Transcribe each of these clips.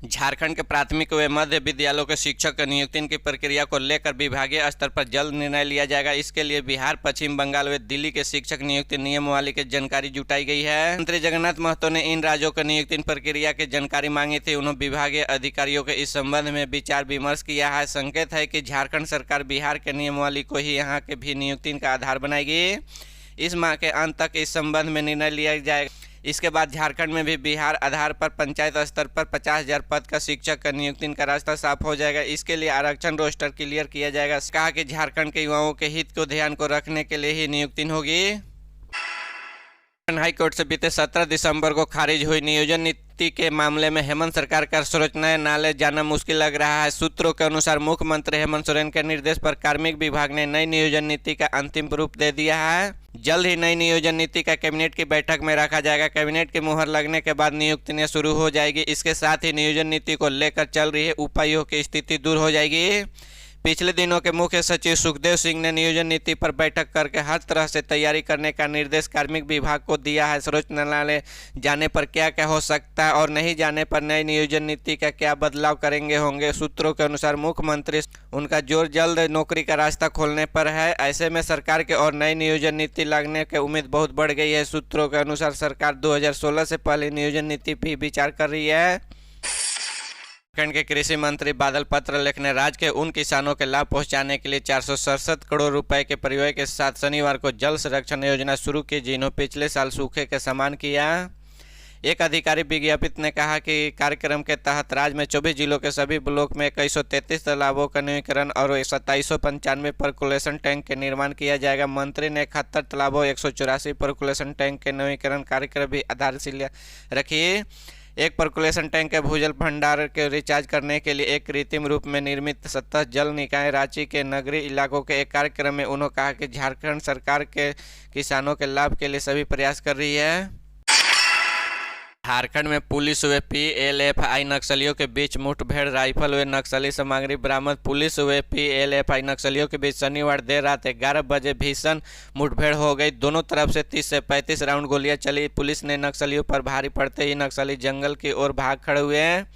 झारखंड के प्राथमिक व मध्य विद्यालयों के शिक्षक नियुक्ति की प्रक्रिया को लेकर विभागीय स्तर पर जल्द निर्णय लिया जाएगा। इसके लिए बिहार, पश्चिम बंगाल व दिल्ली के शिक्षक नियुक्ति नियमावली की जानकारी जुटाई गई है। मंत्री जगन्नाथ महतो ने इन राज्यों की नियुक्ति प्रक्रिया की जानकारी मांगी थी। उन्होंने विभागीय अधिकारियों के इस संबंध में विचार विमर्श किया है। संकेत है कि झारखंड सरकार बिहार के नियमावली को ही यहाँ के भी नियुक्ति का आधार बनाएगी। इस माह के अंत तक इस संबंध में निर्णय लिया जाएगा। इसके बाद झारखंड में भी बिहार आधार पर पंचायत स्तर पर 50,000 पद का शिक्षक का नियुक्ति का रास्ता साफ हो जाएगा। इसके लिए आरक्षण रोस्टर क्लियर किया जाएगा। कहा कि झारखंड के युवाओं के हित को ध्यान को रखने के लिए ही नियुक्ति होगी। हाई कोर्ट से बीते 17 दिसंबर को खारिज हुई नियोजन नीति के मामले में हेमंत सरकार का सर्वोच्च न्यायालय जाना मुश्किल लग रहा है। सूत्रों के अनुसार मुख्यमंत्री हेमंत सोरेन के निर्देश पर कार्मिक विभाग ने नई नियोजन नीति का अंतिम रूप दे दिया है। जल्द ही नई नियोजन नीति का कैबिनेट की बैठक में रखा जाएगा। कैबिनेट की मुहर लगने के बाद नियुक्तियां शुरू हो जाएगी। इसके साथ ही नियोजन नीति को लेकर चल रही है उपायों की स्थिति दूर हो जाएगी। पिछले दिनों के मुख्य सचिव सुखदेव सिंह ने नियोजन नीति पर बैठक करके हर तरह से तैयारी करने का निर्देश कार्मिक विभाग को दिया है। सर्वोच्च न्यायालय जाने पर क्या क्या हो सकता है और नहीं जाने पर नई नियोजन नीति का क्या बदलाव करेंगे होंगे। सूत्रों के अनुसार मुख्यमंत्री उनका जोर जल्द नौकरी का रास्ता खोलने पर है। ऐसे में सरकार के और नई नियोजन नीति लगने की उम्मीद बहुत बढ़ गई है। सूत्रों के अनुसार सरकार 2016 से पहले नियोजन नीति पर विचार कर रही है। झारखंड के कृषि मंत्री बादल पत्रलेख ने राज्य के उन किसानों के लाभ पहुंचाने के लिए 467 करोड़ रुपए के परिव्यय के साथ शनिवार को जल संरक्षण योजना शुरू की, जिन्होंने पिछले साल सूखे के समान किया। एक अधिकारी विज्ञापित ने कहा कि कार्यक्रम के तहत राज्य में 24 जिलों के सभी ब्लॉक में 2133 तालाबों का नवीनीकरण और 2795 परकुलेशन टैंक के निर्माण किया जाएगा। मंत्री ने 71 तालाबों 184 परकुलेशन टैंक के नवीनीकरण कार्यक्रम भी आधारशिला रखी। एक परकुलेशन टैंक के भूजल भंडार के रिचार्ज करने के लिए एक कृत्रिम रूप में निर्मित सतत जल निकाय रांची के नगरीय इलाकों के एक कार्यक्रम में उन्होंने कहा कि झारखंड सरकार के किसानों के लाभ के लिए सभी प्रयास कर रही है। झारखंड में पुलिस व पीएलएफआई नक्सलियों के बीच मुठभेड़, राइफल व नक्सली सामग्री बरामद। पुलिस व पीएलएफआई नक्सलियों के बीच शनिवार देर रात 11 बजे भीषण मुठभेड़ हो गई। दोनों तरफ से 30 से 35 राउंड गोलियां चली। पुलिस ने नक्सलियों पर भारी पड़ते ही नक्सली जंगल की ओर भाग खड़े हुए हैं।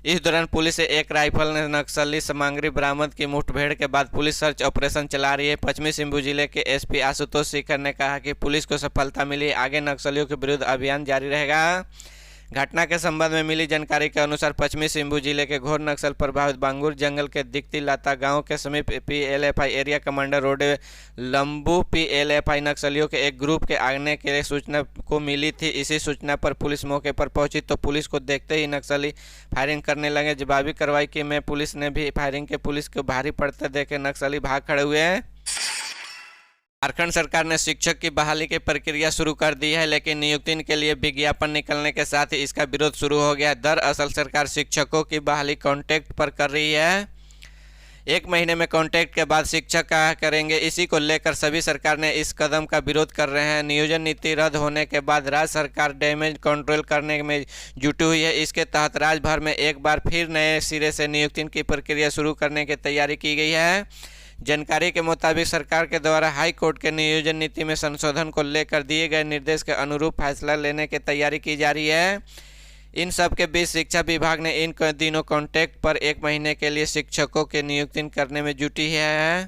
इस दौरान पुलिस से एक राइफल ने नक्सली सामग्री बरामद की। मुठभेड़ के बाद पुलिस सर्च ऑपरेशन चला रही है। पश्चिमी सिंहभूम जिले के एसपी आशुतोष शेखर ने कहा कि पुलिस को सफलता मिली। आगे नक्सलियों के विरुद्ध अभियान जारी रहेगा। घटना के संबंध में मिली जानकारी के अनुसार पश्चिमी सिंहभूम जिले के घोर नक्सल प्रभावित बांगुर जंगल के दिक्ती लाता गांव के समीप पीएलएफआई एरिया कमांडर रोड लंबू पीएलएफआई नक्सलियों के एक ग्रुप के आने के सूचना को मिली थी। इसी सूचना पर पुलिस मौके पर पहुंची तो पुलिस को देखते ही नक्सली फायरिंग करने लगे। जवाबी कार्रवाई की में पुलिस ने भी फायरिंग के पुलिस को भारी पड़ते देखे नक्सली भाग खड़े हुए हैं। झारखंड सरकार ने शिक्षक की बहाली की प्रक्रिया शुरू कर दी है, लेकिन नियुक्ति के लिए विज्ञापन निकलने के साथ ही इसका विरोध शुरू हो गया। दरअसल सरकार शिक्षकों की बहाली कॉन्ट्रैक्ट पर कर रही है। 1 महीने में कॉन्ट्रैक्ट के बाद शिक्षक क्या करेंगे, इसी को लेकर सभी सरकार ने इस कदम का विरोध कर रहे हैं। नियोजन नीति रद्द होने के बाद राज्य सरकार डैमेज कंट्रोल करने में जुटी हुई है। इसके तहत राज्य भर में एक बार फिर नए सिरे से नियुक्ति की प्रक्रिया शुरू करने की तैयारी की गई है। जानकारी के मुताबिक सरकार के द्वारा हाई कोर्ट के नियोजन नीति में संशोधन को लेकर दिए गए निर्देश के अनुरूप फैसला लेने की तैयारी की जा रही है। इन सब के बीच शिक्षा विभाग ने इन दिनों कॉन्ट्रैक्ट पर 1 महीने के लिए शिक्षकों की नियुक्ति करने में जुटी है।